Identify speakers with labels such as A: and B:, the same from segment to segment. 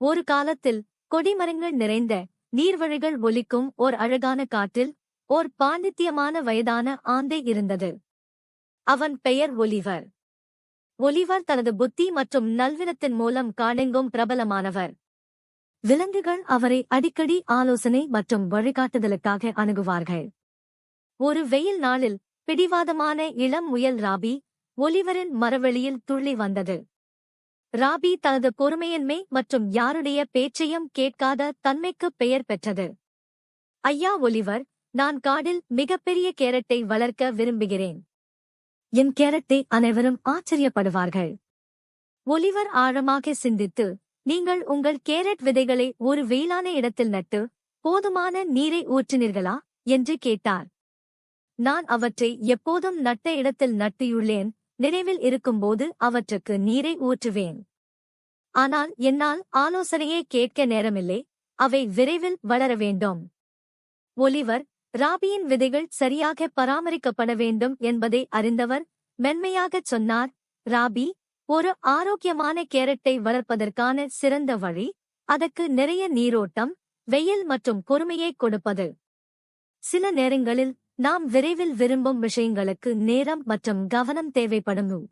A: ஒரு காலத்தில் கொடிமரங்கள் நிறைந்த நீர்வழிகள் ஒலிக்கும் ஓர் அழகான காட்டில் ஓர் பாண்டித்தியமான வயதான ஆந்தை இருந்தது. அவன் பெயர் ஒலிவர். ஒலிவர் தனது புத்தி மற்றும் நல்வினத்தின் மூலம் காடெங்கும் பிரபலமானவர். விலங்குகள் அவரை அடிக்கடி ஆலோசனை மற்றும் வழிகாட்டுதலுக்காக அணுகுவார்கள். ஒரு வெயில் நாளில் பிடிவாதமான இளம் முயல் ராபி ஒலிவரின் மரவெளியில் துள்ளி வந்தது. ராபி தனது பொறுமையின்மை மற்றும் யாருடைய பேச்சையும் கேட்காத தன்மைக்கு பெயர் பெற்றது. ஐயா ஒலிவர், நான் காடில் மிகப்பெரிய கேரட்டை வளர்க்க விரும்புகிறேன். என் கேரட்டை அனைவரும் ஆச்சரியப்படுவார்கள். ஒலிவர் ஆழமாக சிந்தித்து, நீங்கள் உங்கள் கேரட் விதைகளை ஒரு வெயிலான இடத்தில் நட்டு போதுமான நீரை ஊற்றினீர்களா என்று கேட்டார். நான் அவற்றை எப்போதும் நட்ட இடத்தில் நட்டியுள்ளேன். நினைவில் இருக்கும்போது அவற்றுக்கு நீரை ஊற்றுவேன். ஆனால் என்னால் ஆலோசனையே கேட்க நேரமில்லை. அவை விரைவில் வளர வேண்டும். ஒலிவர், ராபியின் விதைகள் சரியாக பராமரிக்கப்பட வேண்டும் என்பதை அறிந்தவர், மென்மையாகச் சொன்னார். ராபி, ஒரு ஆரோக்கியமான கேரட்டை வளர்ப்பதற்கான சிறந்த வழி அதற்கு நிறைய நீரோட்டம், வெயில் மற்றும் பொறுமையை கொடுப்பது. சில நேரங்களில் நாம் விரைவில் விரும்பும் விஷயங்களுக்கு நேரம் மற்றும் கவனம் தேவைப்படும்.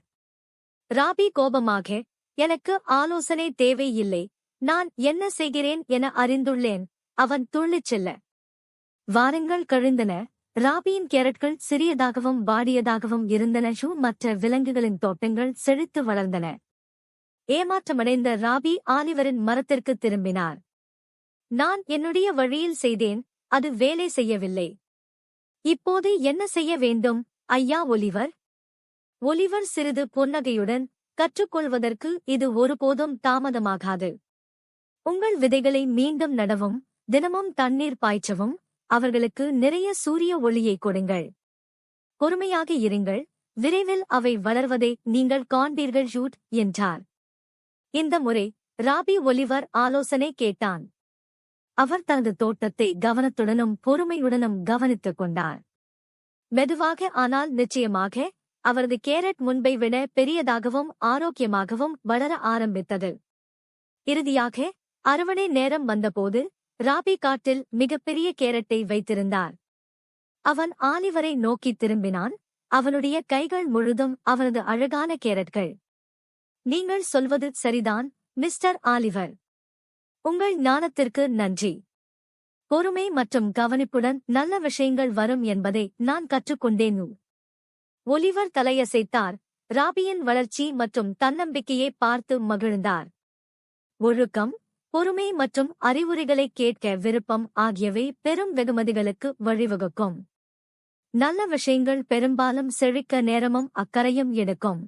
A: ராபி கோபமாக, எனக்கு ஆலோசனை தேவையில்லை, நான் என்ன செய்கிறேன் என அறிந்துள்ளேன். அவன் துள்ளிச் செல்ல வாரங்கள் கழிந்தன. ராபியின் கேரட்கள் சிறியதாகவும் வாடியதாகவும் இருந்தன. மற்ற விலங்குகளின் தோட்டங்கள் செழித்து வளர்ந்தன. ஏமாற்றமடைந்த ராபி ஆலிவரின் மரத்திற்கு திரும்பினார். நான் என்னுடைய வழியில் செய்தேன், அது வேலை செய்யவில்லை. இப்போது என்ன செய்ய வேண்டும், ஐயா ஒலிவர்? ஒலிவர் சிறிது புன்னகையுடன், கற்றுக்கொள்வதற்கு இது ஒருபோதும் தாமதமாகாது. உங்கள் விதைகளை மீண்டும் நடவும், தினமும் தண்ணீர் பாய்ச்சவும், அவர்களுக்கு நிறைய சூரிய ஒளியை கொடுங்கள். பொறுமையாக இருங்கள், விரைவில் அவை வளர்வதை நீங்கள் காண்பீர்கள் என்றார். இந்த முறை ராபி ஒலிவர் ஆலோசனை கேட்டான். அவர் தனது தோட்டத்தை கவனத்துடனும் பொறுமையுடனும் கவனித்துக் கொண்டார். மெதுவாக ஆனால் நிச்சயமாக அவரது கேரட் முன்பை விட பெரியதாகவும் ஆரோக்கியமாகவும் வளர ஆரம்பித்தது. இறுதியாக அறுவடை நேரம் வந்தபோது ராபி காட்டில் மிகப்பெரிய கேரட்டை வைத்திருந்தார். அவன் ஆலிவரை நோக்கி திரும்பினான். அவனுடைய கைகள் முழுதும் அவனது அழகான கேரட்கள். நீங்கள் சொல்வது சரிதான், மிஸ்டர் ஆலிவர். உங்கள் ஞானத்திற்கு நன்றி. பொறுமை மற்றும் கவனிப்புடன் நல்ல விஷயங்கள் வரும் என்பதை நான் கற்றுக்கொண்டேன். ஒலிவர் தலையசைத்தார். ராபியின் வளர்ச்சி மற்றும் தன்னம்பிக்கையை பார்த்து மகிழ்ந்தார். ஒழுக்கம், பொறுமை மற்றும் அறிவுரைகளை கேட்க விருப்பம் ஆகியவை பெரும் வெகுமதிகளுக்கு வழிவகுக்கும். நல்ல விஷயங்கள் பெரும்பாலும் செழிக்க நேரமும் அக்கறையும் எடுக்கும்.